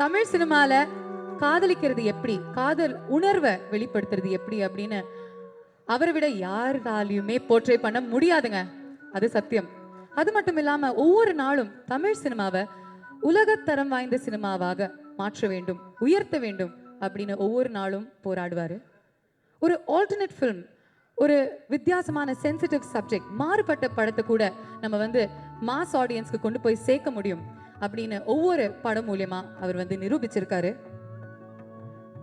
தமிழ் சினிமால காதலிக்கிறது எப்படி, காதல் உணர்வை வெளிப்படுத்துறது எப்படி அப்படின்னு அவரை விட யாராலையுமே போர்ட்ரே பண்ண முடியாதுங்க. அது சத்தியம். அது மட்டும் இல்லாம ஒவ்வொரு நாளும் தமிழ் சினிமாவை உலகத்தரம் வாய்ந்த சினிமாவாக மாற்ற வேண்டும், உயர்த்த வேண்டும் அப்படின்னு ஒவ்வொரு நாளும் போராடுவாரு. ஒரு ஆல்டர்னேட் ஃபிலிம், ஒரு வித்தியாசமான சென்சிட்டிவ் சப்ஜெக்ட், மாறுபட்ட படத்தை கூட நம்ம மாஸ் ஆடியன்ஸ்க்கு கொண்டு போய் சேர்க்க முடியும் அப்படின்னு ஒவ்வொரு படம் மூலியமா அவர் நிரூபிச்சிருக்காரு.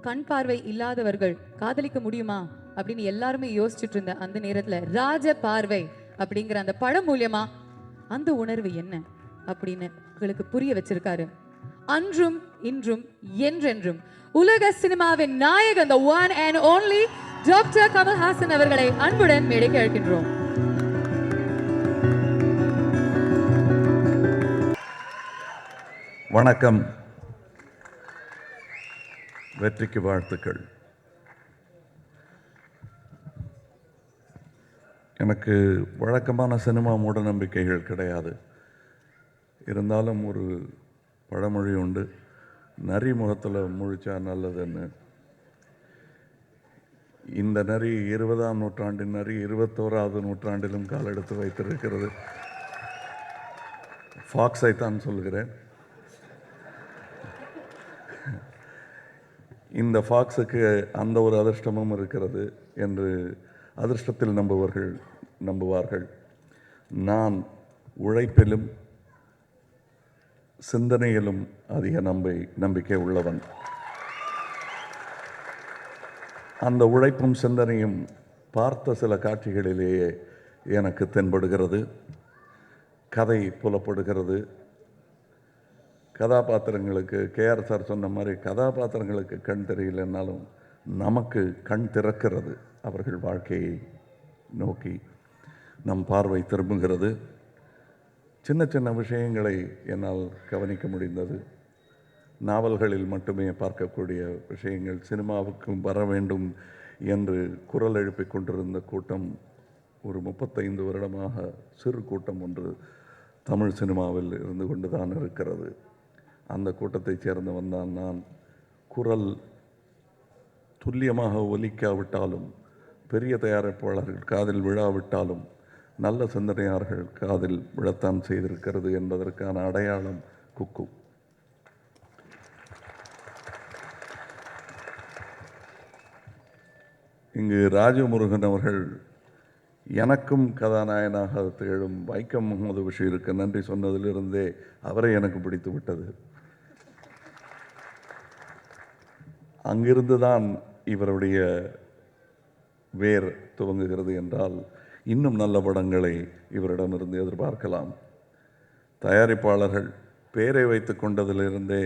கண் பார்வை இல்லாதவர்கள் காதலிக்க முடியுமா அப்படின்னு எல்லாருமே யோசிச்சுட்டு இருந்த அந்த நேரத்துல ராஜ பார்வை அப்படிங்கிற அந்த படம் மூலியமா அந்த உணர்வு என்ன அப்படின்னு உங்களுக்கு புரிய வச்சிருக்காரு. அன்றும் இன்றும் என்றென்றும் உலக சினிமாவின் நாயகன் the one and only doctor Kamal Haasan அவர்களை அன்புடன் மேடைக்கு அழைக்கின்றோம். வணக்கம், வெற்றிக்கு வாழ்த்துக்கள். எனக்கு வழக்கமான சினிமா மூட நம்பிக்கைகள் கிடையாது. இருந்தாலும் ஒரு பழமொழி உண்டு, நரி முகத்தில் முழிச்சா நல்லதுன்னு. இந்த நரி 20ஆம் நூற்றாண்டின் நரி 21வது நூற்றாண்டிலும் காலெடுத்து வைத்திருக்கிறது. ஃபாக்ஸை தான் சொல்கிறேன். இந்த ஃபாக்ஸுக்கு அந்த ஒரு அதிர்ஷ்டமும் இருக்கிறது என்று அதிர்ஷ்டத்தில் நம்புவார்கள். நான் உழைப்பிலும் சிந்தனையிலும் அதிக நம்பிக்கை உள்ளவன். அந்த உழைப்பும் சிந்தனையும் பார்த்த சில காட்சிகளிலேயே எனக்கு தென்படுகிறது, கதை புலப்படுகிறது. கதாபாத்திரங்களுக்கு கேஆர் சார் சொன்ன மாதிரி கதாபாத்திரங்களுக்கு கண் தெரியலன்னாலும் நமக்கு கண் திறக்கிறது. அவர்கள் வாழ்க்கையை நோக்கி நம் பார்வை திரும்புகிறது. சின்ன சின்ன விஷயங்களை என்னால் கவனிக்க முடிந்தது. நாவல்களில் மட்டுமே பார்க்கக்கூடிய விஷயங்கள் சினிமாவுக்கும் வர வேண்டும் என்று குரல் எழுப்பிக் கொண்டிருந்த கூட்டம் ஒரு 35 வருடமாக சிறு கூட்டம் ஒன்று தமிழ் சினிமாவில் இருந்து கொண்டு தான் இருக்கிறது. அந்த கூட்டத்தைச் சேர்ந்தவன் தான் நான். குரல் துல்லியமாக ஒலிக்காவிட்டாலும், பெரிய தயாரிப்பாளர்கள் காதில் விழாவிட்டாலும், நல்ல சிந்தனையாளர்கள் காதில் விழத்தான் செய்திருக்கிறது என்பதற்கான அடையாளம் குக்கு. இங்கு ராஜமுருகன் அவர்கள் எனக்கும் கதாநாயகனாக திகழும் வைக்கம் முகமது பஷீருக்கு நன்றி சொன்னதிலிருந்தே அவரை எனக்கு பிடித்து விட்டது. அங்கிருந்து தான் இவருடைய வேர் துவங்குகிறது என்றால் இன்னும் நல்ல படங்களை இவரிடமிருந்து எதிர்பார்க்கலாம். தயாரிப்பாளர்கள் பேரை வைத்து கொண்டதிலிருந்தே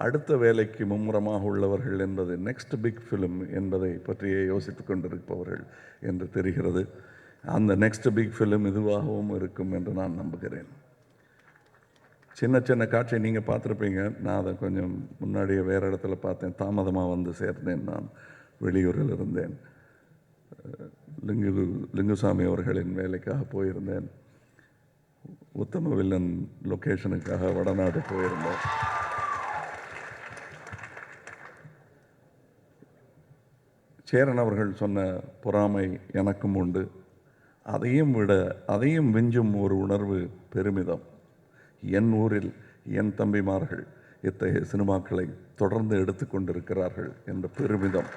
அடுத்த வேலைக்கு மும்முரமாக உள்ளவர்கள் என்பது நெக்ஸ்ட் பிக் ஃபிலிம் என்பதை பற்றியே யோசித்து கொண்டிருப்பவர்கள் என்று தெரிகிறது. அந்த நெக்ஸ்ட் பிக் ஃபிலிம் இதுவாகவும் இருக்கும் என்று நான் நம்புகிறேன். சின்ன சின்ன காட்சியை நீங்கள் பார்த்துருப்பீங்க. நான் அதை கொஞ்சம் முன்னாடியே வேறு இடத்துல பார்த்தேன். தாமதமாக வந்து சேர்ந்தேன். நான் வெளியூரில் இருந்தேன். லிங்குசாமி அவர்களின் வேலைக்காக போயிருந்தேன். உத்தம வில்லன் லொக்கேஷனுக்காக வடநாடு போயிருந்தேன். சேரன் அவர்கள் சொன்ன பொறாமை எனக்கும் உண்டு. அதையும் விஞ்சும் ஒரு உணர்வு பெருமிதம். என் ஊரில் என் தம்பிமார்கள் இத்தகைய சினிமாக்களை தொடர்ந்து எடுத்துக்கொண்டிருக்கிறார்கள் என்ற பெருமிதம்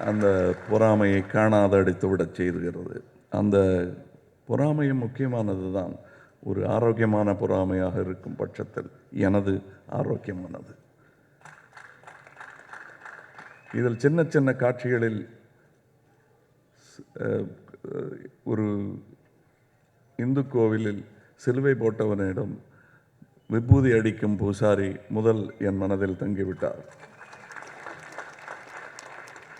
அந்த பொறாமையை காணாத அடித்துவிடச் செய்துகிறது. அந்த பொறாமையும் முக்கியமானது தான். ஒரு ஆரோக்கியமான பொறாமையாக இருக்கும் பட்சத்தில் எனது ஆரோக்கியமானது. இதில் சின்ன சின்ன காட்சிகளில் ஒரு இந்து கோவிலில் சிலுவை போட்டவனிடம் விபூதி அடிக்கும் பூசாரி முதல் என் மனதில் தங்கிவிட்டார்.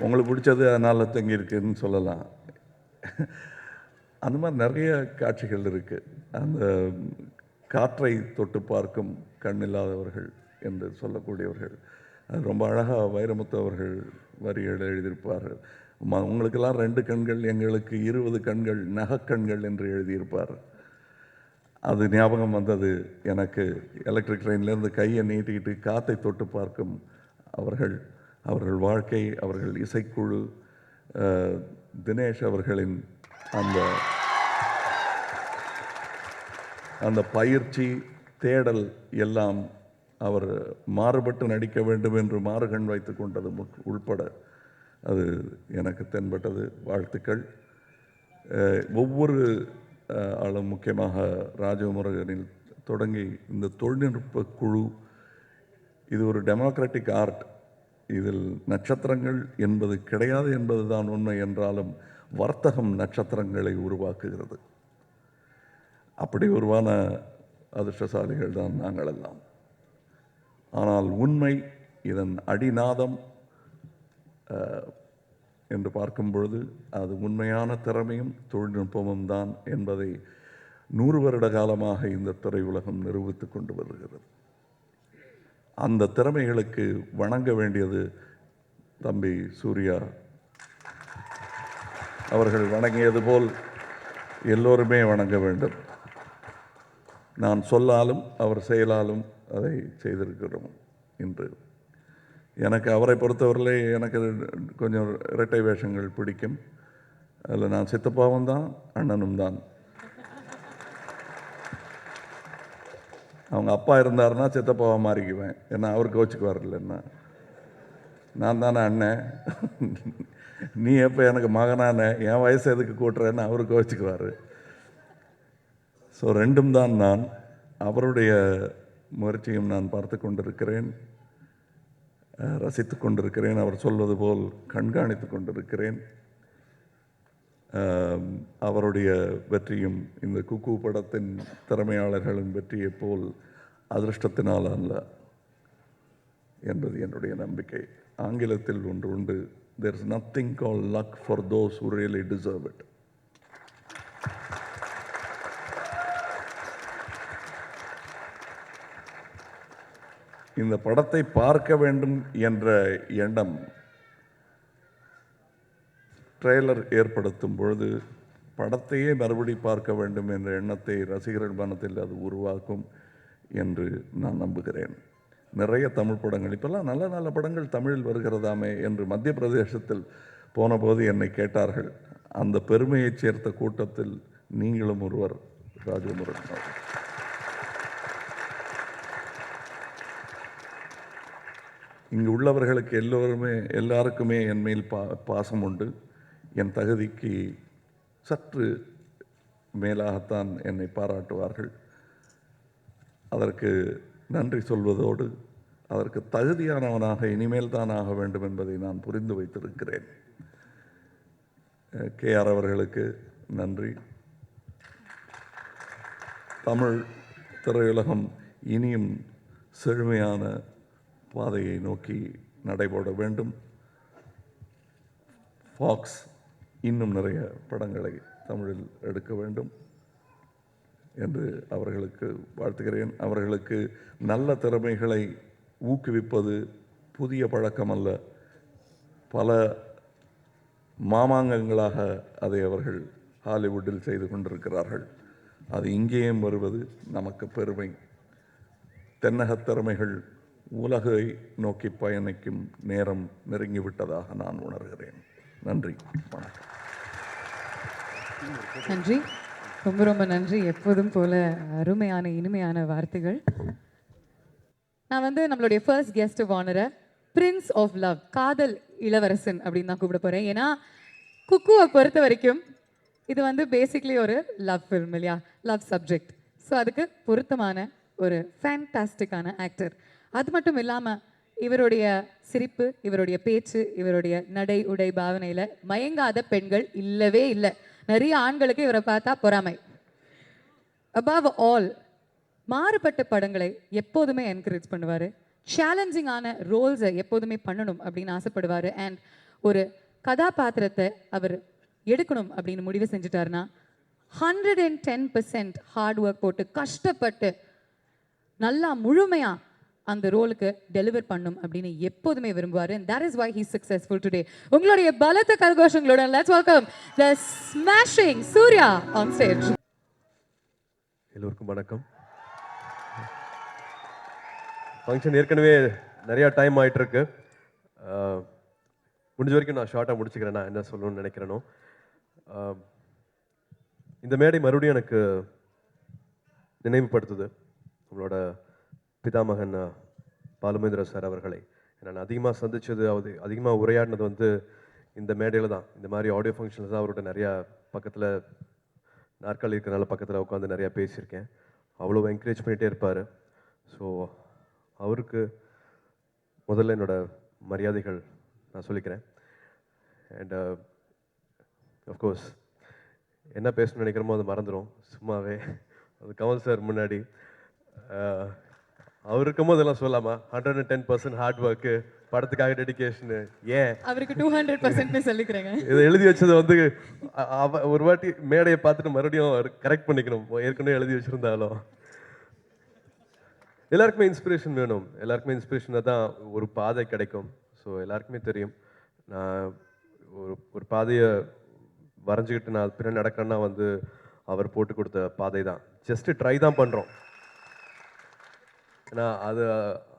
உங்களுக்கு பிடிச்சது அதனால் தங்கியிருக்குன்னு சொல்லலாம். அந்த மாதிரி நிறைய காட்சிகள் இருக்குது. அந்த காற்றை தொட்டு பார்க்கும் கண் இல்லாதவர்கள் என்று சொல்லக்கூடியவர்கள் அது ரொம்ப அழகாக வைரமுத்து அவர்கள் வரிகள் எழுதியிருப்பார்கள். உங்களுக்கெல்லாம் 2 கண்கள், எங்களுக்கு 20 கண்கள், நகக்கண்கள் என்று எழுதியிருப்பார். அது ஞாபகம் வந்தது எனக்கு. எலக்ட்ரிக் ட்ரெயின்லேருந்து கையை நீட்டிக்கிட்டு காற்றை தொட்டு பார்க்கும் அவர்கள் வாழ்க்கை, அவர்கள் இசைக்குழு, தினேஷ் அவர்களின் அந்த அந்த பயிற்சி தேடல் எல்லாம், அவர் மாறுபட்டு நடிக்க வேண்டும் என்று மாறுகண் வைத்து கொண்டது உள்பட அது எனக்கு தென்பட்டது. வாழ்த்துக்கள். ஒவ்வொரு ஆளும், முக்கியமாக ராஜமுருகனில் தொடங்கி இந்த தொழில்நுட்ப குழு, இது ஒரு டெமோக்ராட்டிக் ஆர்ட். இதில் நட்சத்திரங்கள் என்பது கிடையாது என்பது தான் உண்மை என்றாலும் வர்த்தகம் நட்சத்திரங்களை உருவாக்குகிறது. அப்படி உருவான அதிர்ஷ்டசாலிகள் தான் நாங்கள் எல்லாம். ஆனால் உண்மை, இதன் அடிநாதம் என்று பார்க்கும் பொழுது அது உண்மையான திறமையும் தொழில்நுட்பமும் தான் என்பதை 100 வருட காலமாக இந்த திரையுலகம் நிரூபித்து கொண்டு வருகிறது. அந்த திறமைகளுக்கு வணங்க வேண்டியது தம்பி சூர்யா அவர்கள் வணங்கியது போல் எல்லோருமே வணங்க வேண்டும். நான் சொல்லாலும் அவர் செயலாலும் அதை செய்திருக்கிறோம். இன்று எனக்கு அவரை பொறுத்தவரையிலே எனக்கு கொஞ்சம் இரட்டை வேஷங்கள் பிடிக்கும். அதில் நான் சித்தப்பாவும் தான், அண்ணனும் தான். அவங்க அப்பா இருந்தாருன்னா சித்தப்பாவை மாறிக்குவேன், ஏன்னா அவர் கோச்சுக்குவார். இல்லைன்னா நான் தானே அண்ணன், நீ எப்போ எனக்கு மகனான, என் வயசு எதுக்கு கூட்டுறேன்னு அவர் கோச்சுக்குவார். ஸோ ரெண்டும் தான் நான். அவருடைய முயற்சியும் நான் பார்த்து கொண்டிருக்கிறேன், ரசித்து கொண்டிருக்கிறேன். அவர் சொல்வது போல் கண்காணித்து கொண்டிருக்கிறேன். அவருடைய வெற்றியும் இந்த குக்கு படத்தின் திறமையாளர்களின் வெற்றியைப் போல் அதிர்ஷ்டத்தினால் அல்ல என்பது என்னுடைய நம்பிக்கை. ஆங்கிலத்தில் ஒன்று உண்டு, there is nothing called luck for those who really deserve it. இந்த படத்தை பார்க்க வேண்டும் என்ற எண்ணம் ட்ரெய்லர் ஏற்படுத்தும் பொழுது படத்தையே மறுபடி பார்க்க வேண்டும் என்ற எண்ணத்தை ரசிகர்கள் மனத்தில் அது உருவாக்கும் என்று நான் நம்புகிறேன். நிறைய தமிழ் படங்கள், இப்போல்லாம் நல்ல நல்ல படங்கள் தமிழில் வருகிறதாமே என்று மத்திய பிரதேசத்தில் போன போது என்னை கேட்டார்கள். அந்த பெருமையைச் சேர்த்த கூட்டத்தில் நீங்களும் ஒருவர், ராஜமுருகன் அவர்கள். இங்கு உள்ளவர்களுக்கு எல்லாருக்குமே என் மேல் பாசம் உண்டு. என் தகுதிக்கு சற்று மேலாகத்தான் என்னை பாராட்டுவார்கள். அதற்கு நன்றி சொல்வதோடு அதற்கு தகுதியானவனாக இனிமேல் தான் ஆக வேண்டும் என்பதை நான் புரிந்து வைத்திருக்கிறேன். KR அவர்களுக்கு நன்றி. தமிழ் திரையுலகம் இனியும் செழுமையான பாதையை நோக்கி நடைபோட வேண்டும். ஃபாக்ஸ் இன்னும் நிறைய படங்களை தமிழில் எடுக்க வேண்டும் என்று அவர்களுக்கு வாழ்த்துகிறேன். அவர்களுக்கு நல்ல திறமைகளை ஊக்குவிப்பது புதிய பழக்கம் அல்ல. பல மாமாங்கங்களாக அதை அவர்கள் ஹாலிவுட்டில் செய்து கொண்டிருக்கிறார்கள். அது இங்கேயும் வருவது நமக்கு பெருமை. தென்னகத் திறமைகள் உலகை நோக்கி பயணிக்கும் நேரம் நெருங்கிவிட்டதாக நான் உணர்கிறேன். நன்றி, வணக்கம். நன்றி, ரொம்ப ரொம்ப நன்றி. எப்போதும் போல அருமையான இனிமையான வார்த்தைகள். நான் நம்மளுடைய ஃபர்ஸ்ட் கெஸ்ட் ஆஃப் ஆனரை பிரின்ஸ் ஆஃப் லவ், காதல் இளவரசன் அப்படின்னு தான் கூப்பிட போகிறேன். ஏன்னா குக்குவை பொறுத்த வரைக்கும் இது பேசிக்லி ஒரு லவ் ஃபில்ம் இல்லையா, லவ் சப்ஜெக்ட். ஸோ அதுக்கு பொருத்தமான ஒரு ஃபேண்டாஸ்டிக்கான ஆக்டர். அது மட்டும் இல்லாமல் இவருடைய சிரிப்பு, இவருடைய பேச்சு, இவருடைய நடை உடை பாவனையில் மயங்காத பெண்கள் இல்லவே இல்லை. நிறைய ஆண்களுக்கு இவரை பார்த்தா பொறாமை. அபவ் ஆல் மாறுபட்ட படங்களை எப்போதுமே என்கரேஜ் பண்ணுவார். சேலஞ்சிங்கான ரோல்ஸை எப்போதுமே பண்ணணும் அப்படின்னு ஆசைப்படுவார். அண்ட் ஒரு கதாபாத்திரத்தை அவர் எடுக்கணும் அப்படின்னு முடிவு செஞ்சுட்டாருன்னா 110% ஹார்ட் ஒர்க் போட்டு கஷ்டப்பட்டு நல்லா முழுமையாக அந்த ரோலுக்கு டெலிவர் பண்ணும் அப்படின்னு எப்போதுமே விரும்புவார். And that is why he is successful today. உங்களுடைய பலத்த கரகோஷங்களோட let's welcome the smashing Surya on stage. எல்லோருக்கும் வணக்கம். ஃபங்க்ஷன் ஏற்கனவே நிறையா டைம் ஆகிட்டுருக்கு. முடிஞ்ச வரைக்கும் நான் ஷார்ட்டாக முடிச்சுக்கிறேன். நான் என்ன சொல்லணும்னு நினைக்கிறேனோ, இந்த மேடை மறுபடியும் எனக்கு நினைவுபடுத்துது நம்மளோட பிதாமகன் பாலுமேந்திர சார் அவர்களை. நான் அதிகமாக சந்தித்தது, அதிகமாக உரையாடினது வந்து இந்த மேடையில் தான். இந்த மாதிரி ஆடியோ ஃபங்க்ஷனில் தான் அவரோட நிறையா பக்கத்தில் நாற்காலி இருக்கிறனால பக்கத்தில் உட்காந்து நிறையா பேசியிருக்கேன். அவ்வளோ என்கரேஜ் பண்ணிகிட்டே இருப்பார். ஸோ அவருக்கு முதல்ல என்னோட மரியாதைகள் நான் சொல்லிக்கிறேன். அண்ட் அஃப்கோர்ஸ் என்ன பேசணும்னு நினைக்கிறோமோ அதை மறந்துடும் சும்மாவே. அது கமல் சார் முன்னாடி அவர் இருக்கும்போது இதெல்லாம் சொல்லாமா? 110% ஹார்ட் ஒர்க்கு, படத்துக்காக டெடிகேஷனு, ஏன் அவருக்கு 200% சொல்லிக்கிறேங்க. இதை எழுதி வச்சது வந்து ஒரு வாட்டி மேடையை பார்த்துட்டு மறுபடியும் கரெக்ட் பண்ணிக்கணும், ஏற்கனவே எழுதி வச்சுருந்தாலும். எல்லாருக்குமே இன்ஸ்பிரேஷன் வேணும். எல்லாருக்குமே இன்ஸ்பிரேஷனாக தான் ஒரு பாதை கிடைக்கும். ஸோ எல்லாருக்குமே தெரியும், நான் ஒரு பாதையை வரைஞ்சிக்கிட்டு நான் பின்னாடி நடக்கிறேன்னா வந்து அவர் போட்டு கொடுத்த பாதை தான். ஜஸ்ட்டு ட்ரை தான் பண்ணுறோம். ஏன்னா அது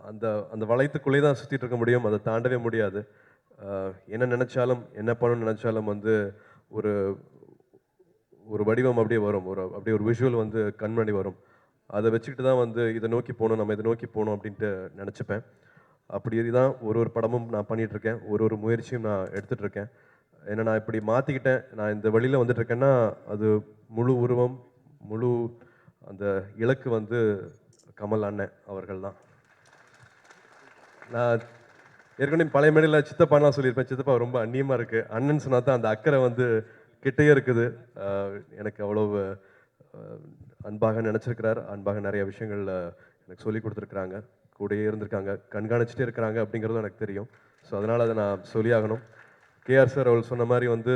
அந்த அந்த வளையத்துக்குள்ளே தான் சுற்றிட்டு இருக்க முடியும், அதை தாண்டவே முடியாது. என்ன நினச்சாலும், என்ன பண்ணணும்னு நினச்சாலும் வந்து ஒரு ஒரு வடிவம் அப்படியே வரும், அப்படியே ஒரு விஷுவல் வந்து கண்மணி வரும். அதை வச்சுக்கிட்டு தான் வந்து இதை நோக்கி போகணும், நம்ம இதை நோக்கி போகணும் அப்படின்ட்டு நினச்சிப்பேன். அப்படி தான் ஒரு படமும் நான் பண்ணிகிட்ருக்கேன், ஒரு முயற்சியும் நான் எடுத்துகிட்ருக்கேன். ஏன்னா நான் இப்படி மாற்றிக்கிட்டேன், நான் இந்த வழியில் வந்துட்டுருக்கேன்னா அது முழு உருவம், முழு அந்த இலக்கு வந்து கமல் அண்ணன் அவர்கள் தான். நான் ஏற்கனவே பழைய மேடையில் சித்தப்பாலாம் சொல்லியிருப்பேன். சித்தப்பா ரொம்ப அந்நியமாக இருக்குது, அண்ணன் சொன்னா தான் அந்த அக்கறை வந்து கிட்டையே இருக்குது. எனக்கு அவ்வளோ அன்பாக நினச்சிருக்கிறார், அன்பாக நிறைய விஷயங்கள் எனக்கு சொல்லி கொடுத்துருக்குறாங்க, கூடயே இருந்திருக்காங்க, கண்காணிச்சிட்டே இருக்கிறாங்க அப்படிங்கிறதும் எனக்கு தெரியும். ஸோ அதனால் அதை நான் சொல்லியாகணும். கேஆர் சார் அவள் சொன்ன மாதிரி வந்து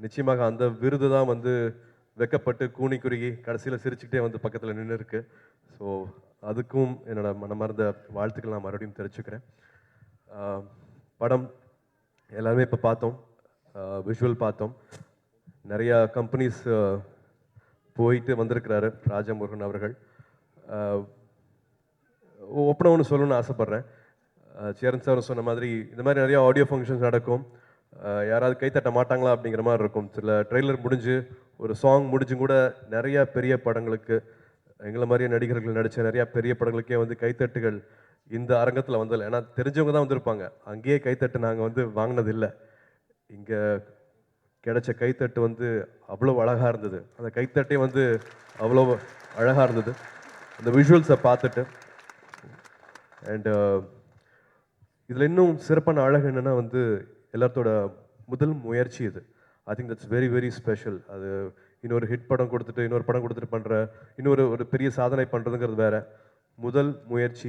நிச்சயமாக அந்த விருது தான் வந்து வெக்கப்பட்டு கூனி குறுகி கடைசியில் சிரிச்சுக்கிட்டே வந்து பக்கத்தில் நின்று இருக்கு. ஸோ அதுக்கும் என்னோட மனமார்ந்த வாழ்த்துக்கள் நான் மறுபடியும் தெரிவிச்சுக்கிறேன். படம் எல்லாருமே இப்போ பார்த்தோம், விஷுவல் பார்த்தோம். நிறையா கம்பெனிஸ் போயிட்டு வந்திருக்கிறாரு ராஜமுருகன் அவர்கள். ஒப்பனை ஒன்று சொல்லணும்னு ஆசைப்பட்றேன். சேரன் சார் சொன்ன மாதிரி இந்த மாதிரி நிறைய ஆடியோ ஃபங்க்ஷன்ஸ் நடக்கும், யாராவது கைத்தட்ட மாட்டாங்களா அப்படிங்கிற மாதிரி இருக்கும். சில ட்ரெய்லர் முடிஞ்சு ஒரு சாங் முடிஞ்சும் கூட நிறையா பெரிய படங்களுக்கு, எங்களை மாதிரியே நடிகர்கள் நடித்த நிறையா பெரிய படங்களுக்கே வந்து கைத்தட்டுகள் இந்த அரங்கத்தில் வந்ததில்லை. ஏன்னா தெரிஞ்சவங்க தான் வந்திருப்பாங்க, அங்கேயே கைத்தட்டு நாங்கள் வந்து வாங்கினது இல்லை. இங்கே கிடைச்ச கைத்தட்டு வந்து அவ்வளோ அழகாக இருந்தது, அந்த கைத்தட்டே வந்து அவ்வளோ அழகாக இருந்தது அந்த விஷுவல்ஸை பார்த்துட்டு. அண்டு இதில் இன்னும் சிறப்பான அழகு என்னென்னா வந்து எல்லாத்தோட முதல் முயற்சி இது. I think that's very very special. அது இன்னொரு ஹிட் படம் கொடுத்துட்டு இன்னொரு படம் கொடுத்துட்டு பண்ணுற ஒரு பெரிய சாதனை பண்ணுறதுங்கிறது வேறு. முதல் முயற்சி,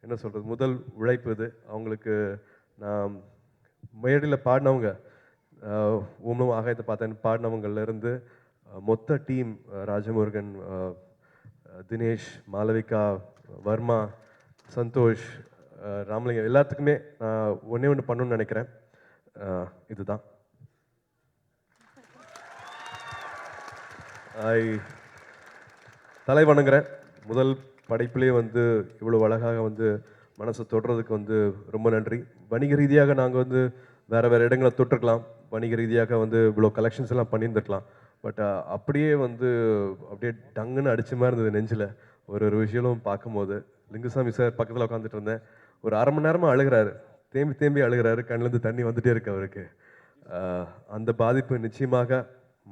என்ன சொல்கிறது, முதல் உழைப்பு இது அவங்களுக்கு. நான் மேடையில் பாடினவங்க, ஓம்னும் ஆகாயத்தை பார்த்தேன் பாடினவங்கள்லேருந்து மொத்த டீம், ராஜமுருகன், தினேஷ், மாளவிகா, வர்மா, சந்தோஷ், ராமலிங்கம், எல்லாத்துக்குமே நான் ஒன்று பண்ணணும்னு நினைக்கிறேன். இதுதான் தலை வணங்குறேன். முதல் படைப்பிலே வந்து இவ்வளோ அழகாக வந்து மனசை தொடுறதுக்கு வந்து ரொம்ப நன்றி. வணிக ரீதியாக நாங்கள் வந்து வேறு இடங்களை தொட்டிருக்கலாம், வணிக ரீதியாக வந்து இவ்வளோ கலெக்ஷன்ஸ் எல்லாம் பண்ணியிருந்துருக்கலாம். பட் அப்படியே வந்து அப்படியே டங்குன்னு அடிச்ச மாதிரி இருந்தது நெஞ்சில். ஒரு விஷயமும் பார்க்கும்போது லிங்குசாமி சார் பக்கத்தில் உட்காந்துட்டு இருந்தேன், ஒரு அரை மணி நேரமாக அழுகிறாரு, தேம்பி அழுகிறாரு, கண்ணிலேருந்து தண்ணி வந்துகிட்டே இருக்கு அவருக்கு. அந்த பாதிப்பு நிச்சயமாக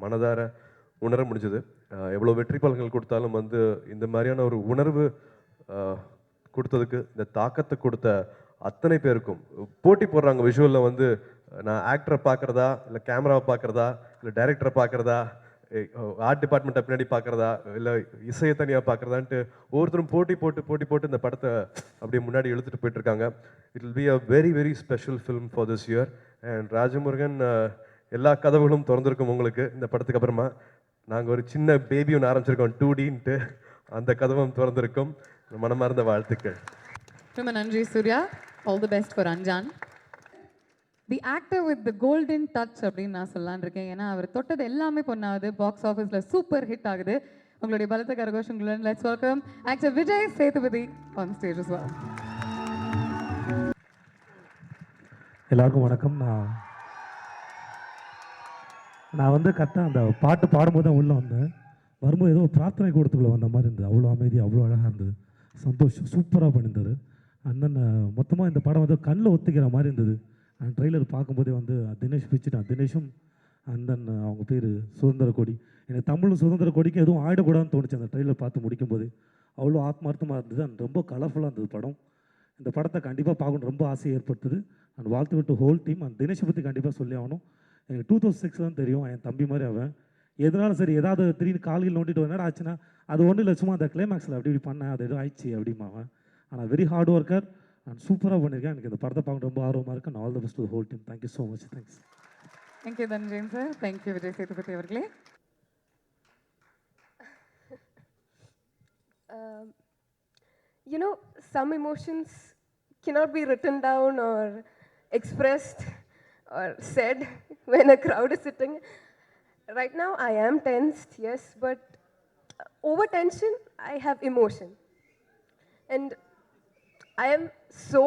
மனதார உணர முடிஞ்சது. எவ்வளோ வெற்றி பலன்கள் கொடுத்தாலும் வந்து இந்த மாதிரியான ஒரு உணர்வு கொடுத்ததுக்கு, இந்த தாக்கத்தை கொடுத்த அத்தனை பேருக்கும். போட்டி போடுறாங்க விஷுவலில் வந்து, நான் ஆக்டரை பார்க்குறதா, இல்லை கேமராவை பார்க்குறதா, இல்லை டைரக்டரை பார்க்குறதா, ஆர்ட் டிபார்ட்மெண்ட்டை பின்னாடி பார்க்குறதா, இல்லை இசையை தனியாக பார்க்குறதான்ட்டு ஒவ்வொருத்தரும் போட்டி போட்டு இந்த படத்தை அப்படியே முன்னாடி இழுத்துட்டு போயிட்டுருக்காங்க. It will be a very very special film for this year. And Rajamurugan, எல்லா கதவுகளும் திறந்துருக்கும் உங்களுக்கு இந்த படத்துக்கு அப்புறமா. நாங்கள் ஒரு சின்ன பேபி ஒன்று ஆரம்பிச்சிருக்கோம் 2Dன்ட்டு, அந்த கதவும் திறந்திருக்கும். மனமார்ந்த வாழ்த்துக்கள். ரொம்ப நன்றி Suriya. All the best for Anjaan. The actor with the golden touch அப்படின்னு நான் சொல்லலான் இருக்கேன். ஏன்னா அவர் தொட்டது எல்லாமே பொண்ணாகுது, பாக்ஸ் ஆஃபீஸில் சூப்பர் ஹிட் ஆகுது. உங்களுடைய பலத்த கரகோஷங்களுடன் let's welcome actor Vijay Sethupathi on stage as well. எல்லாருக்கும் வணக்கம். நான் வந்து கரெக்டாக அந்த பாட்டு பாடும்போது தான் உள்ளே வந்தேன். வரும்போது ஏதோ பிரார்த்தனை கூடத்துக்குள்ளே வந்த மாதிரி இருந்தது. அவ்வளோ அமைதி, அவ்வளோ அழகாக இருந்தது. சந்தோஷம் சூப்பராக பண்ணியிருந்தார் அண்ணன். மொத்தமாக இந்த படம் வந்து கண்ணில் ஒத்திக்கிற மாதிரி இருந்தது. ட்ரெய்லர் பார்க்கும்போதே வந்து தினேஷ் பிடிச்சிட்டான். தினேஷும் அண்ணன் அவங்க பேர் சுதந்திர கொடி. எனக்கு தமிழ் சுதந்திர கொடிக்கு எதுவும் ஆயிடக்கூடாதுன்னு தோணுச்சு அந்த ட்ரெய்லர் பார்த்து முடிக்கும்போது. அவ்வளோ ஆத்மார்த்தமாக இருந்தது. அண்ட் ரொம்ப கலர்ஃபுல்லாக இருந்தது படம். இந்த படத்தை கண்டிப்பாக பார்க்கணும் ரொம்ப ஆசை ஏற்படுத்துது. அண்ட் வாழ்த்து விட்டு ஹோல் டீம். அண்ட் தினேஷை பற்றி கண்டிப்பாக சொல்லி ஆகணும். எனக்கு 2006 தான் தெரியும். என் தம்பி மாதிரி அவன் எதனாலும் சரி ஏதாவது திடீர்னு கால்கள் நோண்டிட்டு என்னடா ஆச்சுன்னா அது ஒன்றும் இல்லை, சும்மா அந்த கிளைமேக்ஸில் அப்படி இப்படி பண்ணேன், அது எதுவும் ஆயிடுச்சு அப்படிமா அவன். ஆனால் வெரி ஹார்ட் ஒர்க்கர் அண்ட் சூப்பராக பண்ணியிருக்கேன். எனக்கு இந்த படத்தை பார்க்க ரொம்ப ஆர்வமாக இருக்கு. And all the best to whole team. Thank you so much. Thanks. Thank you Dhananjayan sir. Thank you Vijay Sethupathi அவர்களே. You know, some emotions cannot be written down or expressed or said when a crowd is sitting. Right now, I am tensed, yes, but over tension, I have emotion. And I am so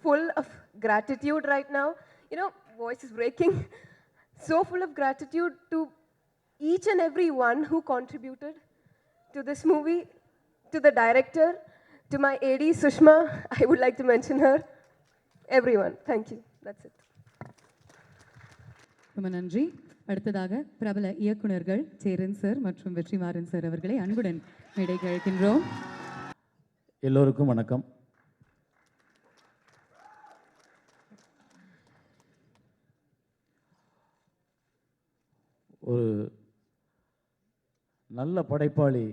full of gratitude right now. You know, voice is breaking. So full of gratitude to each and every one who contributed to this movie, to the director, to my AD Sushma. I would like to mention her. Everyone. Thank you. That's it. ரொம்ப நன்றி. அடுத்ததாக பிரபல இயக்குனர்கள் Cheran sir மற்றும் Vetrimaaran sir அவர்களை அன்புடன் மேடைக்கு அழைக்கின்றோம். எல்லோருக்கும் வணக்கம். ஒரு நல்ல படைப்பாளி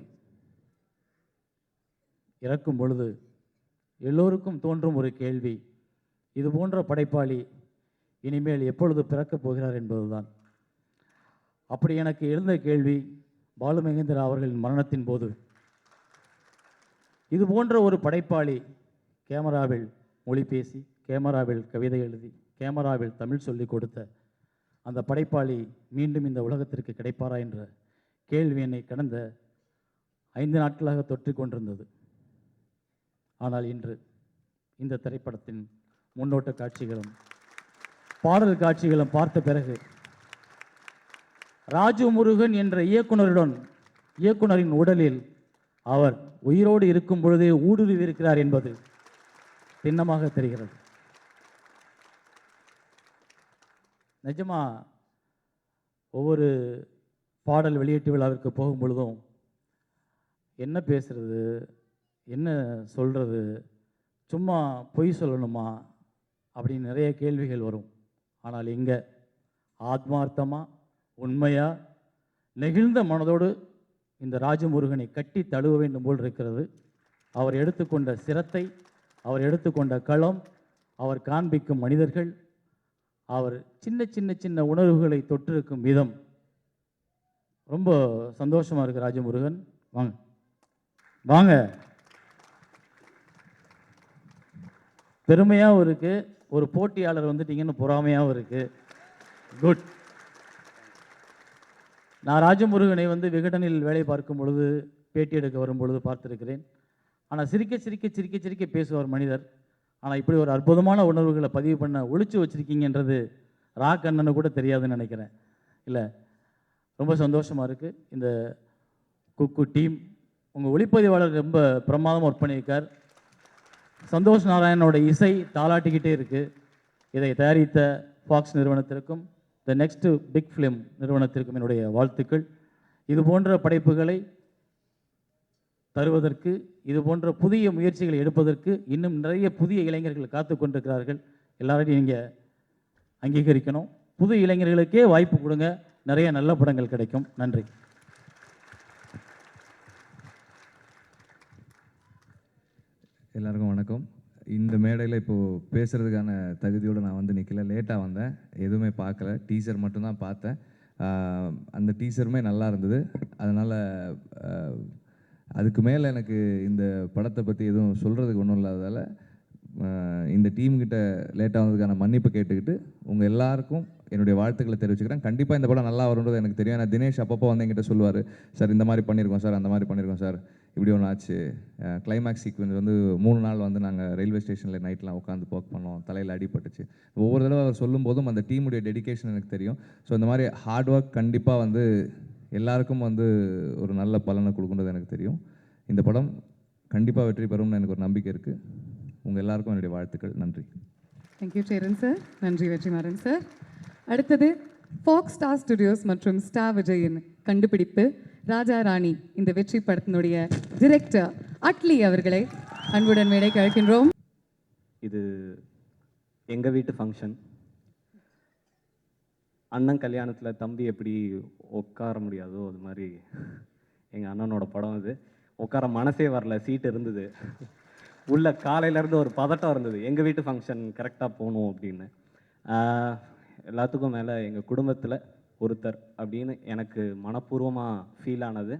இறக்கும் பொழுது எல்லோருக்கும் தோன்றும் ஒரு கேள்வி, இது போன்ற படைப்பாளி இனிமேல் எப்பொழுது பிறக்கப் போகிறார் என்பதுதான். அப்படி எனக்கு எழுந்த கேள்வி பாலுமகேந்திரா அவர்களின் மரணத்தின் போது, இது போன்ற ஒரு படைப்பாளி கேமராவில் மொழி பேசி, கேமராவில் கவிதை எழுதி, கேமராவில் தமிழ் சொல்லிக் கொடுத்த அந்த படைப்பாளி மீண்டும் இந்த உலகத்திற்கு கிடைப்பாரா என்ற கேள்வி என்னை கடந்த 5 நாட்களாக தொற்றி கொண்டிருந்தது. ஆனால் இன்று இந்த திரைப்படத்தின் முன்னோட்ட காட்சிகளும் பாடல் காட்சிகளும் பார்த்த பிறகு ராஜு முருகன் என்ற இயக்குனரின் உடலில் அவர் உயிரோடு இருக்கும் பொழுதே ஊடுருவி இருக்கிறார் என்பது திண்ணமாக தெரிகிறது. நிஜமா ஒவ்வொரு பாடல் வெளியீட்டு விழாவிற்கு போகும் பொழுதும் என்ன பேசுறது, என்ன சொல்கிறது, சும்மா பொய் சொல்லணுமா அப்படின்னு நிறைய கேள்விகள் வரும். ஆனால் இங்கே ஆத்மார்த்தமாக உண்மையாக நெகிழ்ந்த மனதோடு இந்த ராஜமுருகனை கட்டி தழுவ வேண்டும் போல் இருக்கிறது. அவர் எடுத்துக்கொண்ட சிரத்தை, அவர் எடுத்துக்கொண்ட களம், அவர் காண்பிக்கும் மனிதர்கள், அவர் சின்ன சின்ன சின்ன உணர்வுகளை தொற்றிருக்கும் விதம் ரொம்ப சந்தோஷமாக இருக்குது. ராஜமுருகன் வாங்க வாங்க. பெருமையாகவும் இருக்குது, ஒரு போட்டியாளர் வந்துட்டீங்கன்னு பொறாமையாகவும் இருக்குது. குட். நான் ராஜமுருகனை விகடனில் வேலை பார்க்கும் பொழுது, பேட்டி எடுக்க வரும் பொழுது பார்த்துருக்கிறேன். ஆனால் சிரிக்க சிரிக்க சிரிக்க சிரிக்க பேசுவார் மனிதர். ஆனால் இப்படி ஒரு அற்புதமான உணர்வுகளை பதிவு பண்ண ஒழிச்சு வச்சுருக்கீங்கன்றது ராக் அண்ணனு கூட தெரியாதுன்னு நினைக்கிறேன். இல்லை, ரொம்ப சந்தோஷமாக இருக்குது. இந்த குக்கு டீம், உங்கள் ஒளிப்பதிவாளர் ரொம்ப பிரமாதமாக ஒர்க் பண்ணியிருக்கார். சந்தோஷ் நாராயணனோட இசை தாளாட்டிக்கிட்டே இருக்குது. இதை தயாரித்த ஃபாக்ஸ் நிறுவனத்திற்கும் த நெக்ஸ்ட் பிக் ஃபிலிம் நிறுவனத்திற்கும் என்னுடைய வாழ்த்துக்கள். இது போன்ற படைப்புகளை தருவதற்கு, இது போன்ற புதிய முயற்சிகளை எடுப்பதற்கு இன்னும் நிறைய புதிய இளைஞர்கள் காத்து கொண்டிருக்கிறார்கள். எல்லாரையும் நீங்கள் அங்கீகரிக்கணும். புது இளைஞர்களுக்கே வாய்ப்பு கொடுங்க, நிறைய நல்ல படங்கள் கிடைக்கும். நன்றி. எல்லாருக்கும் வணக்கம். இந்த மேடையில் இப்போது பேசுகிறதுக்கான தகுதியோடு நான் நிற்கல, லேட்டாக வந்தேன், எதுவுமே பார்க்கல, டீசர் மட்டும்தான் பார்த்தேன். அந்த டீசருமே நல்லா இருந்தது. அதனால் அதுக்கு மேலே எனக்கு இந்த படத்தை பற்றி எதுவும் சொல்கிறதுக்கு ஒன்றும் இல்லாததால் இந்த டீம்கிட்ட லேட்டாக வந்ததுக்கான மன்னிப்பு கேட்டுக்கிட்டு உங்கள் எல்லாருக்கும் என்னுடைய வாழ்த்துக்களை தெரிவிச்சுக்கிறேன். கண்டிப்பாக இந்த படம் நல்லா வரும்ன்றது எனக்கு தெரியும். ஏன்னா தினேஷ் அப்பப்போ வந்து என்கிட்ட சொல்லுவார், சார் இந்த மாதிரி பண்ணியிருக்கோம் சார், அந்த மாதிரி பண்ணியிருக்கோம் சார், இப்படி ஒன்று ஆச்சு. கிளைமேக்ஸ் சீக்வன்ஸ் வந்து 3 நாள் வந்து நாங்கள் ரயில்வே ஸ்டேஷனில் நைட்லாம் உட்காந்து ஒர்க் பண்ணோம், தலையில் அடிபட்டுச்சு. ஒவ்வொரு தடவை அவர் சொல்லும்போதும் அந்த டீமுடைய டெடிகேஷன் எனக்கு தெரியும். ஸோ இந்த மாதிரி ஹார்ட் ஒர்க் கண்டிப்பாக வந்து எல்லாருக்கும் வந்து ஒரு நல்ல பலனை கொடுக்குன்றது எனக்கு தெரியும். இந்த படம் கண்டிப்பாக வெற்றி பெறும்னு எனக்கு ஒரு நம்பிக்கை இருக்குது. உங்கள் எல்லாருக்கும் என்னுடைய வாழ்த்துக்கள். நன்றி. Thank you Cheran sir. நன்றி வெற்றிமாறன் சார். அடுத்தது ஃபாக்ஸ் ஸ்டார் ஸ்டுடியோஸ் மற்றும் ஸ்டார் விஜயின் கண்டுபிடிப்பு ராஜா ராணி இந்த வெற்றி படத்தினுடைய டிரெக்டர் அட்லி அவர்களை அன்புடன் மேடைக்கு அழைக்கின்றோம். இது எங்கள் வீட்டு ஃபங்க்ஷன். அண்ணன் கல்யாணத்தில் தம்பி எப்படி உட்கார முடியாதோ அது மாதிரி எங்கள் அண்ணனோட படம் இது. உட்கார மனசே வரல, சீட்டு இருந்தது. உள்ள காலையிலேருந்து ஒரு பதட்டம் இருந்தது, எங்கள் வீட்டு ஃபங்க்ஷன் கரெக்டாக போகணும் அப்படின்னு. எல்லாத்துக்கும் மேலே எங்கள் குடும்பத்தில் ஒருத்தர் அப்படின்னு எனக்கு மனப்பூர்வமாக ஃபீல் ஆனது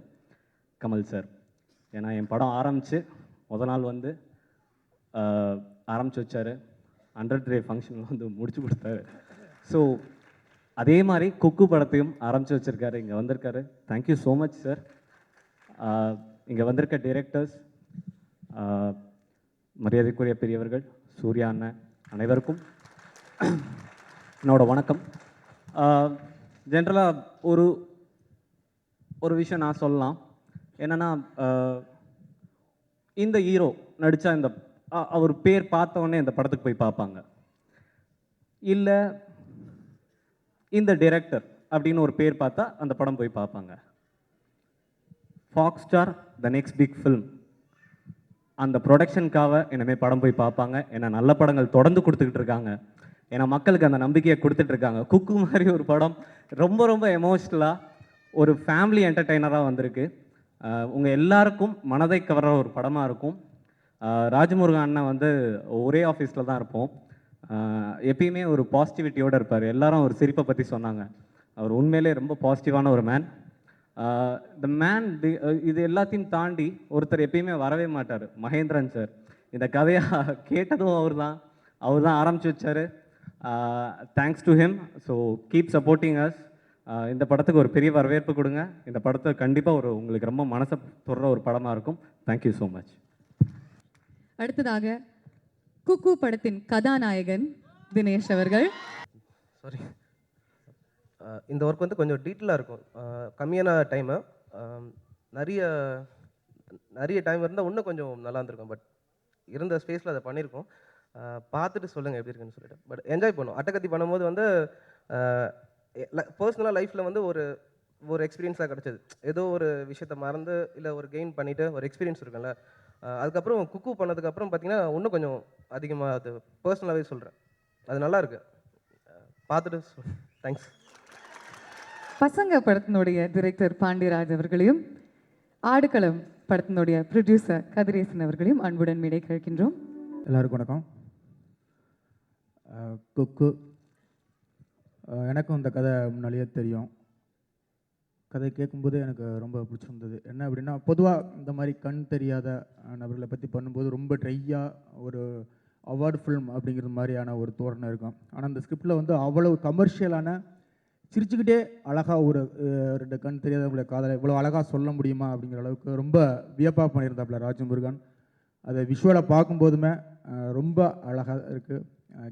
கமல் சார். ஏன்னா என் படம் ஆரம்பித்து நாள் வந்து ஆரம்பித்து வச்சார், 100 டே ஃபங்க்ஷனில் வந்து முடிச்சு கொடுத்தாரு. ஸோ அதே மாதிரி குக்கு படத்தையும் ஆரம்பித்து வச்சுருக்காரு, இங்கே வந்திருக்காரு. Thank you so much sir. இங்கே வந்திருக்க டிரெக்டர்ஸ், மரியாதைக்குரிய பெரியவர்கள், சூர்யா அண்ணன், அனைவருக்கும் என்னோட வணக்கம். ஜென்ரலாக ஒரு விஷயம் நான் சொல்லலாம். என்னென்னா, இந்த ஹீரோ நடித்தா இந்த அவர் பேர் பார்த்தவொடனே இந்த படத்துக்கு போய் பார்ப்பாங்க. இல்லை இந்த டைரக்டர் அப்படின்னு ஒரு பேர் பார்த்தா அந்த படம் போய் பார்ப்பாங்க. Fox Star the next big film, அந்த ப்ரொடக்ஷனுக்காக இனிமேல் படம் போய் பார்ப்பாங்க. ஏன்னா நல்ல படங்கள் தொடர்ந்து கொடுத்துக்கிட்டு இருக்காங்க. ஏன்னா மக்களுக்கு அந்த நம்பிக்கையை கொடுத்துட்ருக்காங்க. குக்கு மாதிரி ஒரு படம் ரொம்ப ரொம்ப எமோஷ்னலாக ஒரு ஃபேமிலி என்டர்டெய்னராக வந்திருக்கு. உங்கள் எல்லாருக்கும் மனதை கவர்ற ஒரு படமாக இருக்கும். ராஜமுருகன் அண்ணன் வந்து ஒரே ஆஃபீஸில் தான் இருப்போம். எப்பயுமே ஒரு பாசிட்டிவிட்டியோடு இருப்பார். எல்லாரும் ஒரு சிரிப்பை பற்றி சொன்னாங்க. அவர் உண்மையிலே ரொம்ப பாசிட்டிவான ஒரு மேன். த மேன் இது எல்லாத்தையும் தாண்டி ஒருத்தர் எப்பயுமே வரவே மாட்டார், மகேந்திரன் சார். இந்த கதையாக கேட்டதும் அவர் தான் ஆரம்பித்து வச்சார். Thanks to him. So keep supporting us. இந்த படத்துக்கு ஒரு பெரிய வரவேற்பு கொடுங்க. இந்த படத்தை கண்டிப்பாக உங்களுக்கு ரொம்ப மனசை தொடுற ஒரு படமாக இருக்கும். Thank you so much. அடுத்ததாக குக்கு படத்தின் கதாநாயகன் தினேஷ் அவர்கள். சாரி, இந்த ஒர்க் வந்து கொஞ்சம் டீட்டெயிலாக இருக்கும். கம்மியான டைமு, நிறைய டைம் இருந்தால் இன்னும் கொஞ்சம் நல்லா இருந்திருக்கும். பட் இருந்த ஸ்பேஸில் அதை பண்ணியிருக்கோம். பார்த்துட்டு சொல்லுங்கள் எப்படி இருக்குன்னு சொல்லிட்டு. பட் என்ஜாய் பண்ணும். அட்டகத்தி பண்ணும்போது வந்து பர்சனலாக லைஃப்பில் வந்து ஒரு எக்ஸ்பீரியன்ஸாக கிடச்சிது. ஏதோ ஒரு விஷயத்த மறந்து இல்லை ஒரு கெயின் பண்ணிவிட்டு ஒரு எக்ஸ்பீரியன்ஸ் இருக்குல்ல. அதுக்கப்புறம் குக்கு பண்ணதுக்கப்புறம் பார்த்தீங்கன்னா இன்னும் கொஞ்சம் அதிகமாக அது பர்சனலாகவே சொல்கிறேன். அது நல்லா இருக்கு, பார்த்துட்டு தேங்க்ஸ். பசங்க படத்தினுடைய டிரெக்டர் பாண்டியராஜ் அவர்களையும் ஆடுகளம் படத்தினுடைய ப்ரொடியூசர் கதிரேசன் அவர்களையும் அன்புடன் மேடை கழிக்கின்றோம். எல்லாருக்கும் வணக்கம். குக்கு எனக்கும் இந்த கதை முன்னாலேயே தெரியும். கதை கேட்கும்போது எனக்கு ரொம்ப பிடிச்சிருந்தது. என்ன அப்படின்னா, பொதுவாக இந்த மாதிரி கண் தெரியாத நபர்களை பற்றி பண்ணும்போது ரொம்ப ட்ரையாக ஒரு அவார்டு ஃபில்ம் அப்படிங்கிற மாதிரியான ஒரு தோரணை இருக்கும். ஆனால் அந்த ஸ்கிரிப்டில் வந்து அவ்வளவு கமர்ஷியலான, சிரிச்சுக்கிட்டே அழகாக ஒரு 2 கண் தெரியாதவங்களை காதலை இவ்வளோ அழகாக சொல்ல முடியுமா அப்படிங்கிற அளவுக்கு ரொம்ப வியப்பாக பண்ணியிருந்தாப்புல ராஜமுருகன். அதை விஷுவலை பார்க்கும்போதுமே ரொம்ப அழகாக இருக்குது.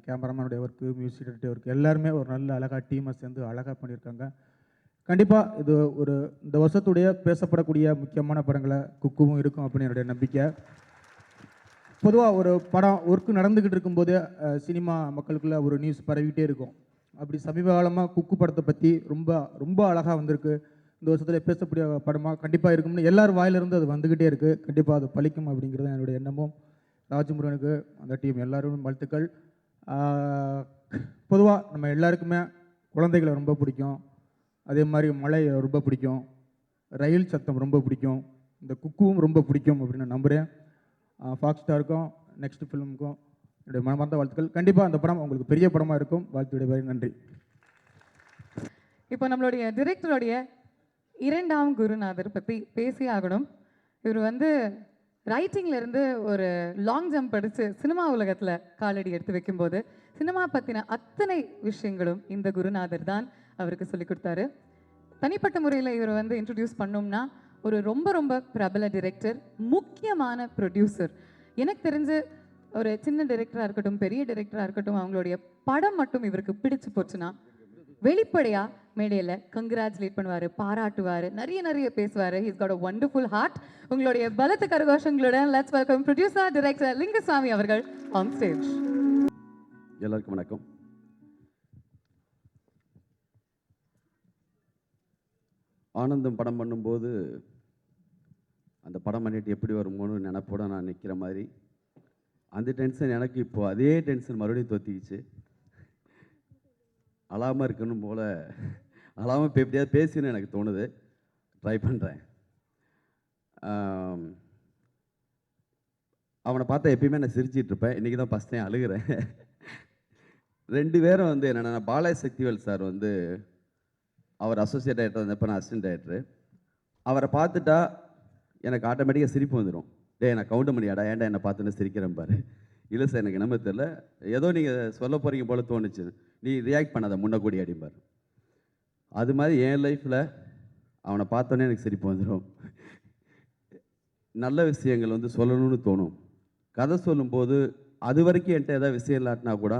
கேமராமேனுடைய ஒர்க்கு, மியூசிக் டைரக்டர் ஒர்க்கு எல்லாருமே ஒரு நல்ல அழகாக டீமை சேர்ந்து அழகாக பண்ணியிருக்காங்க. கண்டிப்பாக இது இந்த வருஷத்துடைய பேசப்படக்கூடிய முக்கியமான படங்களை குக்குவும் இருக்கும் அப்படின்னு என்னுடைய நம்பிக்கை. பொதுவாக ஒரு படம் ஒர்க்கு நடந்துக்கிட்டு இருக்கும்போதே சினிமா மக்களுக்குள்ள ஒரு நியூஸ் பரவிக்கிட்டே இருக்கும். அப்படி சமீப காலமாக குக்கு படத்தை பற்றி ரொம்ப ரொம்ப அழகாக வந்திருக்கு. இந்த வருஷத்தில் பேசக்கூடிய படமாக கண்டிப்பாக இருக்கும்னு எல்லாரும் வாயிலிருந்து அது வந்துக்கிட்டே இருக்குது. கண்டிப்பாக அது பழிக்கும் அப்படிங்கிறது என்னுடைய எண்ணமும். ராஜமுருகனுக்கு அந்த டீம் எல்லாரும் வாழ்த்துக்கள். பொதுவாக நம்ம எல்லாருக்குமே குழந்தைகளை ரொம்ப பிடிக்கும். அதே மாதிரி மழை ரொம்ப பிடிக்கும், ரயில் சத்தம் ரொம்ப பிடிக்கும், இந்த குக்குவும் ரொம்ப பிடிக்கும் அப்படின்னு நான் நம்புகிறேன். ஃபாக்ஸ் ஸ்டாருக்கும் நெக்ஸ்ட் ஃபிலிமுக்கும் என்னுடைய மனமார்ந்த வாழ்த்துக்கள். கண்டிப்பாக அந்த படம் உங்களுக்கு பெரிய படமாக இருக்கும். வாழ்த்து விடைபெற நன்றி. இப்போ நம்மளுடைய டிரெக்டருடைய 2ஆம் குருநாதர் பற்றி பேசி ஆகணும். இவர் வந்து ரைட்டிங்ல இருந்து ஒரு லாங் ஜம்ப் அடிச்சு சினிமா உலகத்துல காலடி எடுத்து வைக்கும்போது சினிமா பத்தின அத்தனை விஷயங்களும் இந்த குருநாதர் தான் அவருக்கு சொல்லி கொடுத்தாரு. தனிப்பட்ட முறையில் இவர் வந்து இன்ட்ரடியூஸ் பண்ணோம்னா ஒரு ரொம்ப ரொம்ப பிரபல டிரெக்டர், முக்கியமான ப்ரொடியூசர். எனக்கு தெரிஞ்சு ஒரு சின்ன டைரக்டராக இருக்கட்டும், பெரிய டைரக்டராக இருக்கட்டும், அவங்களுடைய படம் மட்டும் இவருக்கு பிடிச்சு போச்சுன்னா வெளிப்படையா மேடையில் கங்க்ராச்சுலேட் பண்ணுவார், பாராட்டுவார், நிறைய பேசுவார். He's got a wonderful heart. உங்களுடைய பலத்த கரகோஷங்களுடன் let's welcome producer director Lingusamy அவர்கள் ஆன் ஸ்டேஜ். எல்லாருக்கும் வணக்கம். ஆனந்தம் படம் பண்ணும்போது அந்த படம் பண்ணிட்டு எப்படி வருமோன்னு நினைப்போட நான் நிற்கிற மாதிரி அந்த டென்ஷன் எனக்கு இப்போ அதே டென்ஷன் மறுபடியும் தொத்திக்கிச்சு. அழாமல் இருக்கணும் போல், அழாமல் இப்போ எப்படியாவது பேசின்னு எனக்கு தோணுது. ட்ரை பண்ணுறேன். அவனை பார்த்தா எப்பயுமே நான் சிரிச்சிட்டு இருப்பேன். இன்றைக்கி தான் ஃபஸ்ட் டைம் அழுகிறேன். 2 பேரும் வந்து என்னென்னா, பாலாஜி சக்திவேல் சார் வந்து அவர் அசோசியேட் டைரக்டர் இருந்தப்போ நான் அசிஸ்டன்ட் டைரக்டர். அவரை பார்த்துட்டா எனக்கு ஆட்டோமேட்டிக்காக சிரிப்பு வந்துடும். நான் கவுண்ட் பண்ணியாடா, ஏன்டா என்னை பார்த்துன்னு சிரிக்கிறேன் பாரு. இல்லை சார் எனக்கு என்னமே தெரில, ஏதோ நீங்கள் சொல்ல போகிறீங்க போல தோணுச்சு, நீ ரியாக்ட் பண்ணாத முன்ன கூடி அடிப்பார். அது மாதிரி என் லைஃப்பில் அவனை பார்த்தோன்னே எனக்கு சிரிப்பு வந்துடும். நல்ல விஷயங்கள் வந்து சொல்லணும்னு தோணும். கதை சொல்லும்போது அது வரைக்கும் என்கிட்ட ஏதாவது விஷயம் இல்லாட்டினா கூட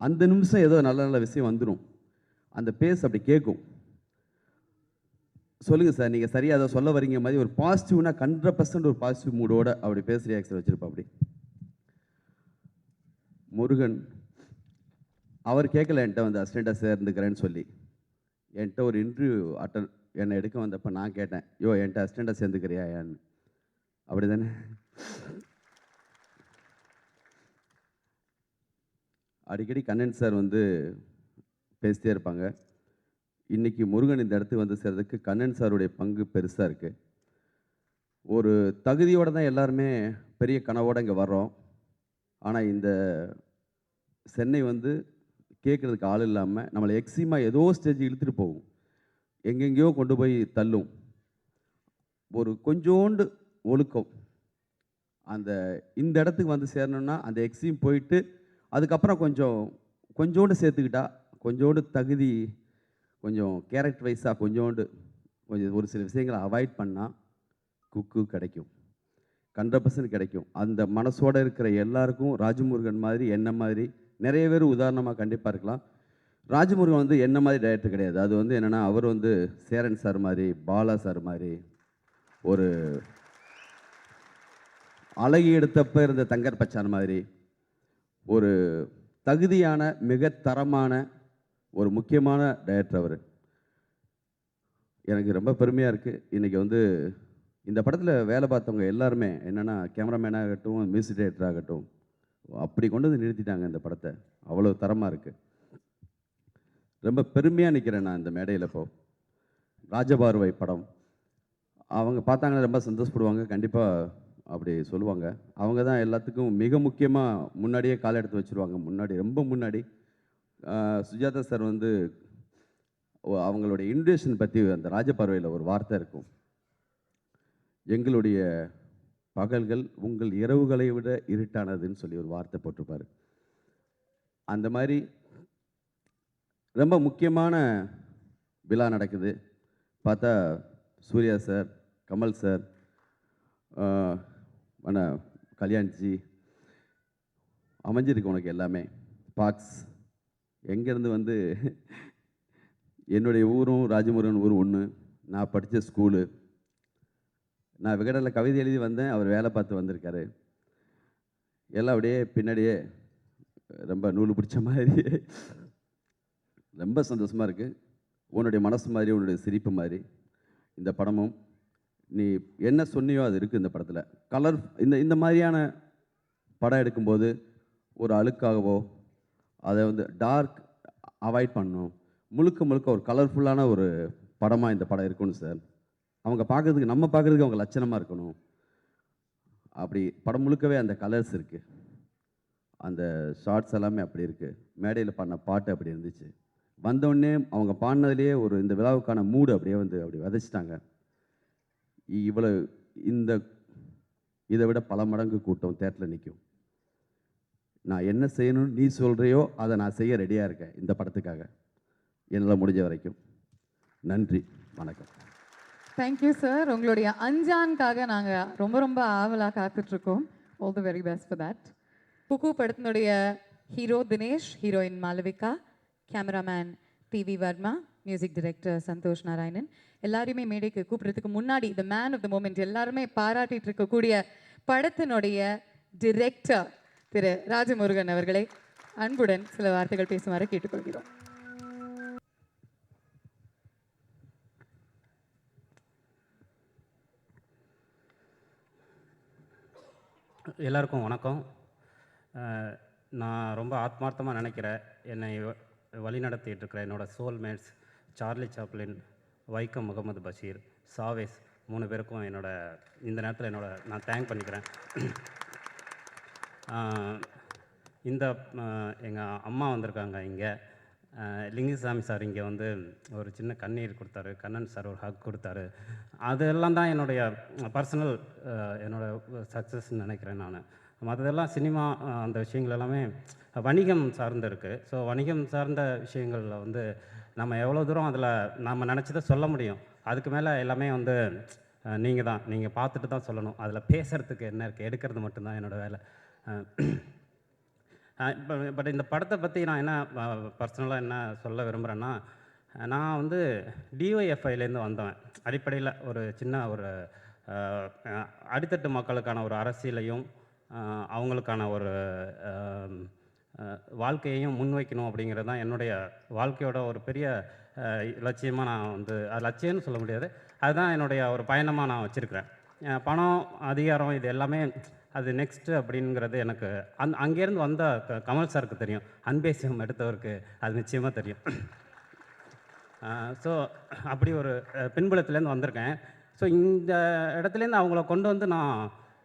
அந்த நிமிஷம் ஏதோ நல்ல விஷயம் வந்துடும். அந்த பேஸ் அப்படி கேட்கும். சொல்லுங்கள் சார், நீங்கள் சரியாக அதை சொல்ல வரீங்க மாதிரி ஒரு பாசிட்டிவ்னா 100% ஒரு பாசிட்டிவ் மூடோட அப்படி பேச ரியாக்ஷன் வச்சுருப்பா. அப்படி முருகன் அவர் கேட்கல என்கிட்ட வந்து அசிஸ்டண்ட்டாக சேர்ந்துக்கிறேன்னு சொல்லி. என்கிட்ட ஒரு இன்டர்வியூ என்னை எடுக்க வந்தப்போ நான் கேட்டேன், என்கிட்ட அசிஸ்டண்ட்டாக சேர்ந்துக்கிறியான்னு. அப்படி தானே? அடிக்கடி கண்ணன் சார் வந்து பேசிட்டே இருப்பாங்க. இன்றைக்கி முருகன் இந்த இடத்துக்கு வந்து சேர்றதுக்கு கண்ணன் சாருடைய பங்கு பெருசாக இருக்குது. ஒரு தகுதியோடு தான் எல்லாருமே பெரிய கனவோடு இங்கே வர்றோம். ஆனால் இந்த சென்னை வந்து கேட்குறதுக்கு ஆள் இல்லாமல் நம்மளை எக்ஸிமாக ஏதோ ஸ்டேஜ் இழுத்துட்டு போகும், எங்கெங்கேயோ கொண்டு போய் தள்ளும். ஒரு கொஞ்சோண்டு ஒழுக்கம் அந்த இந்த இடத்துக்கு வந்து சேரணுன்னா அந்த எக்ஸிம் போயிட்டு அதுக்கப்புறம் கொஞ்சோண்டு சேர்த்துக்கிட்டா, கொஞ்சோண்டு தகுதி, கொஞ்சம் கேரக்டர் வைஸாக கொஞ்சம் ஒரு சில விஷயங்களை அவாய்ட் பண்ணால் குக்கு கிடைக்கும், 100% கிடைக்கும். அந்த மனசோடு இருக்கிற எல்லாருக்கும் ராஜமுருகன் மாதிரி என்ன மாதிரி நிறைய பேர் உதாரணமாக கண்டிப்பாக இருக்கலாம். ராஜமுருகன் வந்து என்ன மாதிரி டைரக்டர் கிடையாது. அது வந்து என்னென்னா, அவர் வந்து சேரன் சார் மாதிரி, பாலா சார் மாதிரி, ஒரு அழகி எடுத்தப்ப இருந்த தங்கர் பச்சான் மாதிரி ஒரு தகுதியான மிக தரமான ஒரு முக்கியமான டைரக்டர் அவர். எனக்கு ரொம்ப பெருமையாக இருக்குது. இன்றைக்கி வந்து இந்த படத்தில் வேலை பார்த்தவங்க எல்லாருமே என்னென்னா, கேமராமேனாகட்டும், மியூசிக் டைரக்டர் ஆகட்டும், அப்படி கொண்டு வந்து நிறுத்திட்டாங்க இந்த படத்தை. அவ்வளோ தரமாக இருக்குது. ரொம்ப பெருமையாக நிற்கிறேன் நான் இந்த மேடையில். இப்போது ராஜபார்வை படம் அவங்க பார்த்தாங்கன்னா ரொம்ப சந்தோஷப்படுவாங்க. கண்டிப்பாக அப்படி சொல்லுவாங்க. அவங்க தான் எல்லாத்துக்கும் மிக முக்கியமாக முன்னாடியே கால் எடுத்து வச்சுருவாங்க. முன்னாடி, ரொம்ப முன்னாடி. சுஜாதா சார் வந்து அவங்களுடைய இன்ட்ரடக்ஷன் பற்றி அந்த ராஜபார்வையில் ஒரு வார்த்தை இருக்கும், எங்களுடைய பகல்கள் உங்கள் இரவுகளை விட இருட்டானதுன்னு சொல்லி ஒரு வார்த்தை போட்டிருப்பார். அந்த மாதிரி ரொம்ப முக்கியமான விழா நடக்குது. பார்த்தா சூர்யா சார், கமல் சார், கல்யாண்ஜி, அமைஞ்சிருக்கு உனக்கு எல்லாமே. பாக்ஸ் எங்கேருந்து வந்து என்னுடைய ஊரும் ராஜமுருகன் ஊரும் ஒன்று. நான் படித்த ஸ்கூலு. நான் விகடனில் கவிதை எழுதி வந்தேன், அவர் வேலை பார்த்து வந்திருக்காரு. எல்லாம் அப்படியே பின்னாடியே ரொம்ப நூல் பிடிச்ச மாதிரி ரொம்ப சந்தோஷமாக இருக்குது. உன்னுடைய மனசு மாதிரி, உன்னுடைய சிரிப்பு மாதிரி இந்த படமும் நீ என்ன சொன்னியோ அது இருக்குது இந்த படத்தில். கலர் இந்த மாதிரியான படம் எடுக்கும்போது ஒரு அழுக்காகவோ அதை வந்து டார்க் அவாய்ட் பண்ணணும். முழுக்க ஒரு கலர்ஃபுல்லான ஒரு படமாக இந்த படம் இருக்கணும் சார். அவங்க பார்க்குறதுக்கு, நம்ம பார்க்குறதுக்கு அவங்க லட்சணமாக இருக்கணும். அப்படி படம் முழுக்கவே அந்த கலர்ஸ் இருக்குது. அந்த ஷார்ட்ஸ் எல்லாமே அப்படி இருக்குது. மேடையில் பாடின பாட்டு அப்படி இருந்துச்சு. வந்தோடனே அவங்க பாடினதுலேயே ஒரு இந்த விழாவுக்கான மூடு அப்படியே வந்து அப்படி விதைச்சிட்டாங்க. இவ்வளோ இந்த இதை விட பல மடங்கு கூட்டம் தேட்டரில் நிற்கும். நான் என்ன செய்யணும்னு நீ சொல்கிறியோ அதை நான் செய்ய ரெடியாக இருக்கேன் இந்த படத்துக்காக, என்னால் முடிஞ்ச வரைக்கும். நன்றி, வணக்கம். Thank you sir. உங்களுடைய அஞ்சான்காக நாங்கள் ரொம்ப ரொம்ப ஆவலாக காத்துட்ருக்கோம். All the very best for that. Cuckoo படத்தினுடைய hero Dinesh, heroine Malavika, cameraman PV Varma, music director Santhosh Narayanan எல்லாரையுமே மேடைக்கு கூப்பிட்றதுக்கு முன்னாடி the man of the moment எல்லாருமே பாராட்டிட்டு இருக்கக்கூடிய படத்தினுடைய டிரெக்டர் திரு ராஜமுருகன் அவர்களை அன்புடன் சில வார்த்தைகள் பேசுமாறு கேட்டுக்கொள்கிறோம். எல்லாருக்கும் வணக்கம். நான் ரொம்ப ஆத்மார்த்தமாக நினைக்கிறேன், என்னை வழி நடத்திட்டு இருக்கிற என்னோடய soulmates Charlie Chaplin, Vaikom Muhammad Basheer, Chavez 3 பேருக்கும் இந்த நேரத்தில் நான் தேங்க் பண்ணிக்கிறேன். இந்த எங்கள் அம்மா வந்திருக்காங்க இங்கே, லிங்குசாமி சார் இங்கே வந்து ஒரு சின்ன கண்ணீர் கொடுத்தாரு, கண்ணன் சார் ஒரு ஹக் கொடுத்தாரு. அதெல்லாம் தான் என்னுடைய பர்சனல் சக்ஸஸ்ன்னு நினைக்கிறேன் நான். மற்றதெல்லாம் சினிமா அந்த விஷயங்கள் எல்லாமே வணிகம் சார்ந்து இருக்குது. ஸோ வணிகம் சார்ந்த விஷயங்களில் வந்து நம்ம எவ்வளோ தூரம் அதில் நம்ம நினச்சதை சொல்ல முடியும், அதுக்கு மேலே எல்லாமே வந்து நீங்கள் பார்த்துட்டு தான் சொல்லணும். அதில் பேசுகிறதுக்கு என்ன இருக்குது, எடுக்கிறது மட்டும்தான் என்னோடய வேலை. பட் இந்த படத்தை பற்றி நான் என்ன பர்சனலாக என்ன சொல்ல விரும்புகிறேன்னா, நான் வந்து டிஒஎஃப்ஐலேருந்து வந்தவன். அடிப்படையில் ஒரு சின்ன ஒரு அடித்தட்டு மக்களுக்கான ஒரு அரசியலையும் அவங்களுக்கான ஒரு வாழ்க்கையையும் முன்வைக்கணும் அப்படிங்கிறது தான் என்னுடைய வாழ்க்கையோட ஒரு பெரிய லட்சியமாக நான் வந்து, அது லட்சியம்னு சொல்ல முடியாது, அதுதான் என்னுடைய ஒரு பயணமாக நான் வச்சுருக்கிறேன். பணம், அதிகாரம் இது எல்லாமே அது நெக்ஸ்ட்டு அப்படிங்கிறது எனக்கு அங்கேருந்து வந்த கமல் சாருக்கு தெரியும், அன்பேசியம் எடுத்தவருக்கு அது நிச்சயமாக தெரியும். ஸோ அப்படி ஒரு பின்புலத்துலேருந்து வந்திருக்கேன். ஸோ இந்த இடத்துலேருந்து அவங்கள கொண்டு வந்து நான்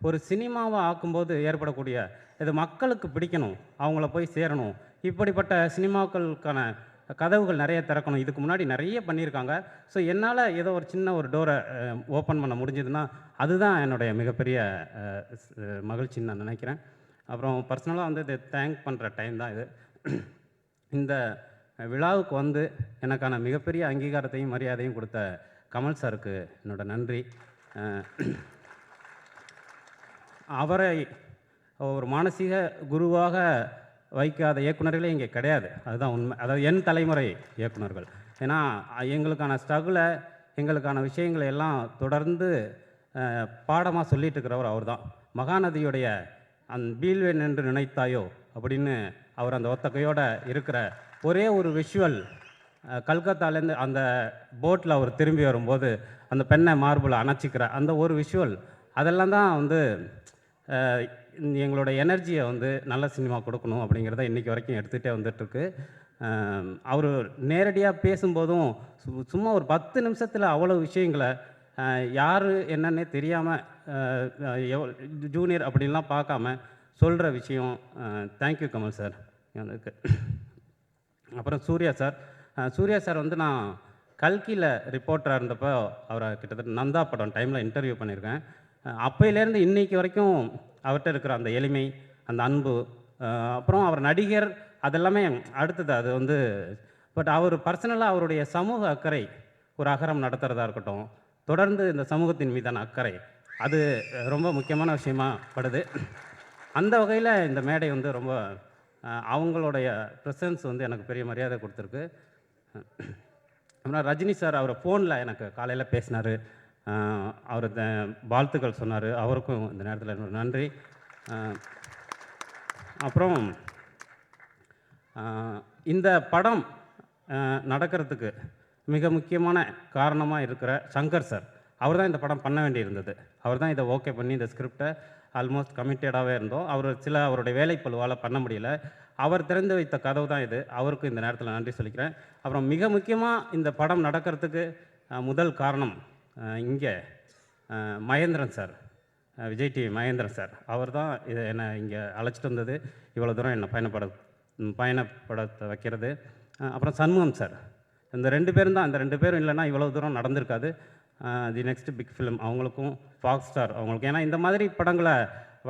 ஒரு சினிமாவை ஆக்கும்போது ஏற்படக்கூடிய இது மக்களுக்கு பிடிக்கணும், அவங்கள போய் சேரணும், இப்படிப்பட்ட சினிமாக்களுக்கான கதவுகள் நிறைய திறக்கணும். இதுக்கு முன்னாடி நிறைய பண்ணியிருக்காங்க. ஸோ என்னால் ஏதோ ஒரு சின்ன ஒரு டோரை ஓப்பன் பண்ண முடிஞ்சதுன்னா அதுதான் என்னுடைய மிகப்பெரிய மகிழ்ச்சின்னு நான் நினைக்கிறேன். அப்புறம் பர்சனலாக வந்து இது தேங்க் பண்ணுற டைம் தான் இது. இந்த விழாவுக்கு வந்து எனக்கான மிகப்பெரிய அங்கீகாரத்தையும் மரியாதையும் கொடுத்த கமல் சாருக்கு என்னோட நன்றி. அவரை ஒரு மானசீக குருவாக வைக்காத இயக்குநர்களே இங்கே கிடையாது, அதுதான் உண்மை. அதாவது என் தலைமுறை இயக்குநர்கள். ஏன்னா எங்களுக்கான ஸ்ட்ரகிளை, எங்களுக்கான விஷயங்களை எல்லாம் தொடர்ந்து பாடமாக சொல்லிட்டு இருக்கிறவர் அவர் தான். மகாநதியுடைய பீல்வேன் என்று நினைத்தாயோ அப்படின்னு அவர் அந்த ஒத்தகையோடு இருக்கிற ஒரே ஒரு விஷுவல், கல்கத்தாலேருந்து அந்த போட்டில் அவர் திரும்பி வரும்போது அந்த பெண்ணை மார்பில் அணைச்சிக்கிற அந்த ஒரு விஷுவல், அதெல்லாம் தான் வந்து எங்களோட எனர்ஜியை வந்து நல்ல சினிமா கொடுக்கணும் அப்படிங்கிறத இன்றைக்கி வரைக்கும் எடுத்துகிட்டே வந்துட்டுருக்கு. அவர் நேரடியாக பேசும்போதும் சும்மா ஒரு 10 நிமிஷத்தில் அவ்வளோ விஷயங்களை யார் என்னன்னே தெரியாமல் ஜூனியர் அப்படின்லாம் பார்க்காம சொல்கிற விஷயம். Thank you Kamal sir. அதுக்கு அப்புறம் சூர்யா சார் வந்து நான் கல்கியில் ரிப்போர்ட்டராக இருந்தப்போ அவரை கிட்டத்தட்ட நந்தா படம் டைமில் இன்டர்வியூ பண்ணியிருக்கேன். அப்போயிலேருந்து இன்றைக்கி வரைக்கும் அவர்கிட்ட இருக்கிற அந்த எளிமை, அந்த அன்பு, அப்புறம் அவர் நடிகர் அதெல்லாமே அடுத்தது. அது வந்து பட் அவர் பர்சனலாக அவருடைய சமூக அக்கறை, ஒரு அகரம் நடத்துகிறதா இருக்கட்டும், தொடர்ந்து இந்த சமூகத்தின் மீதான அக்கறை, அது ரொம்ப முக்கியமான விஷயமா படுது. அந்த வகையில் இந்த மேடை வந்து ரொம்ப அவங்களுடைய ப்ரெசன்ஸ் வந்து எனக்கு பெரிய மரியாதை கொடுத்துருக்கு. அப்புறம் ரஜினி சார் அவர் ஃபோனில் எனக்கு காலையில் பேசினார், அவர் வாழ்த்துக்கள் சொன்னார், அவருக்கும் இந்த நேரத்தில் என்னோட நன்றி. அப்புறம் இந்த படம் நடக்கிறதுக்கு மிக முக்கியமான காரணமாக இருக்கிற சங்கர் சார், அவர் தான் இந்த படம் பண்ண வேண்டியிருந்தது. அவர் தான் இதை ஓகே பண்ணி இந்த ஸ்கிரிப்டை ஆல்மோஸ்ட் கமிட்டடாகவே இருந்தோம். அவருடைய வேலைப்பளுவால் பண்ண முடியல. அவர் திறந்து வைத்த கதவு தான் இது. அவருக்கு இந்த நேரத்தில் நன்றி சொல்லிக்கிறேன். அப்புறம் மிக முக்கியமாக இந்த படம் நடக்கிறதுக்கு முதல் காரணம் இங்கே Mahendran sir, Vijay TV Mahendran sir, அவர் தான் இதை என்னை இங்கே அழைச்சிட்டு வந்தது, இவ்வளோ தூரம் என்னை பயணப்பட வைக்கிறது. அப்புறம் சண்முகம் சார், இந்த 2 பேரும் தான். இந்த 2 பேரும் இல்லைன்னா இவ்வளோ தூரம் நடந்திருக்காது. தி நெக்ஸ்ட் பிக் ஃபிலிம் அவங்களுக்கும், ஃபாக்ஸ் ஸ்டார் அவங்களுக்கும். ஏன்னா இந்த மாதிரி படங்களை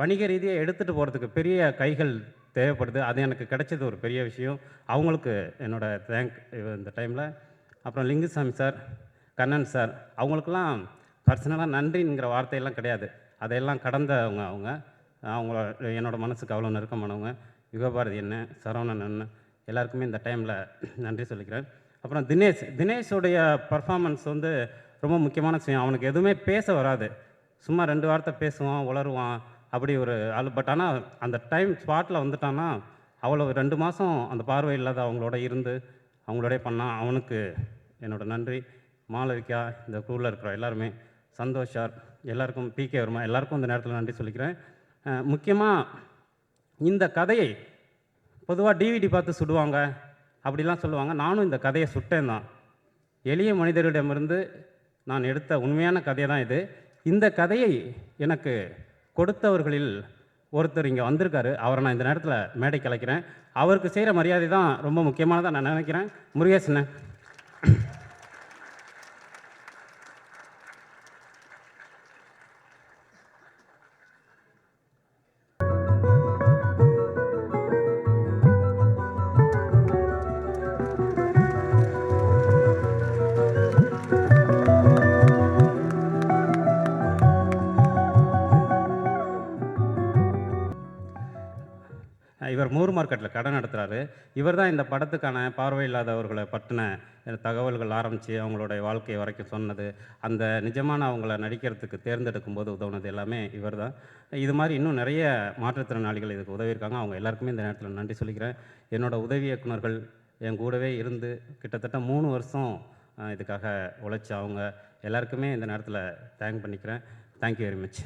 வணிக ரீதியாக எடுத்துகிட்டு போகிறதுக்கு பெரிய கைகள் தேவைப்படுது. அது எனக்கு கிடைச்சது ஒரு பெரிய விஷயம். அவங்களுக்கு என்னோட தேங்க் இந்த டைமில். அப்புறம் லிங்குசாமி சார், கண்ணன் சார், அவங்களுக்கெல்லாம் பர்சனலாக நன்றிங்கிற வார்த்தையெல்லாம் கிடையாது. அதையெல்லாம் கடந்தவங்க அவங்கள என்னோட மனசுக்கு அவ்வளோ நெருக்கமானவங்க. யுகபாரதி என்ன, சரவணன் அண்ணன், எல்லாருக்குமே இந்த டைமில் நன்றி சொல்லிக்கிறேன். அப்புறம் தினேஷோடைய பர்ஃபார்மன்ஸ் வந்து ரொம்ப முக்கியமான விஷயம். அவனுக்கு எதுவுமே பேச வராது, சும்மா 2 வார்த்தை பேசுவான், உளருவான், அப்படி ஒரு ஆள். பட் ஆனால் அந்த டைம் ஸ்பாட்டில் வந்துட்டான்னா அவ்வளோ 2 மாதம் அந்த பார்வை இல்லாத அவங்களோட இருந்து அவங்களோட பண்ணான். அவனுக்கு என்னோட நன்றி. மாளவிகா, இந்த குரூவில் இருக்கிற எல்லாருமே, சந்தோஷ் சார், எல்லாருக்கும், பிகே வர்மா, எல்லாருக்கும் இந்த நேரத்தில் நன்றி சொல்லிக்கிறேன். முக்கியமாக இந்த கதையை பொதுவாக டிவிடி பார்த்து சுடுவாங்க அப்படிலாம் சொல்லுவாங்க. நானும் இந்த கதையை சுட்டேன் தான். எளிய மனிதரிடமிருந்து நான் எடுத்த உண்மையான கதை தான் இது. இந்த கதையை எனக்கு கொடுத்தவர்களில் ஒருத்தர் இங்கே வந்திருக்காரு. அவரை நான் இந்த நேரத்தில் மேடை கலைக்கிறேன். அவருக்கு செய்கிற மரியாதை தான் ரொம்ப முக்கியமானதாக நான் நினைக்கிறேன். முருகேசன். இவர் மூர் மார்க்கெட்டில் கடை நடத்துகிறாரு. இவர் தான் இந்த படத்துக்கான பார்வை இல்லாதவர்களை பற்றின தகவல்கள் ஆரம்பித்து அவங்களுடைய வாழ்க்கை வரைக்கும் சொன்னது, அந்த நிஜமான அவங்கள நடிக்கிறதுக்கு தேர்ந்தெடுக்கும் போது உதவுனது எல்லாமே இவர் தான். இது மாதிரி இன்னும் நிறைய மாற்றுத்திறனாளிகள் இதுக்கு உதவியிருக்காங்க. அவங்க எல்லாருக்குமே இந்த நேரத்தில் நன்றி சொல்லிக்கிறேன். என்னோட உதவி இயக்குனர்கள் என் கூடவே இருந்து கிட்டத்தட்ட 3 வருஷம் இதுக்காக உழைச்ச அவங்க எல்லாருக்குமே இந்த நேரத்தில் தேங்க் பண்ணிக்கிறேன். Thank you very much.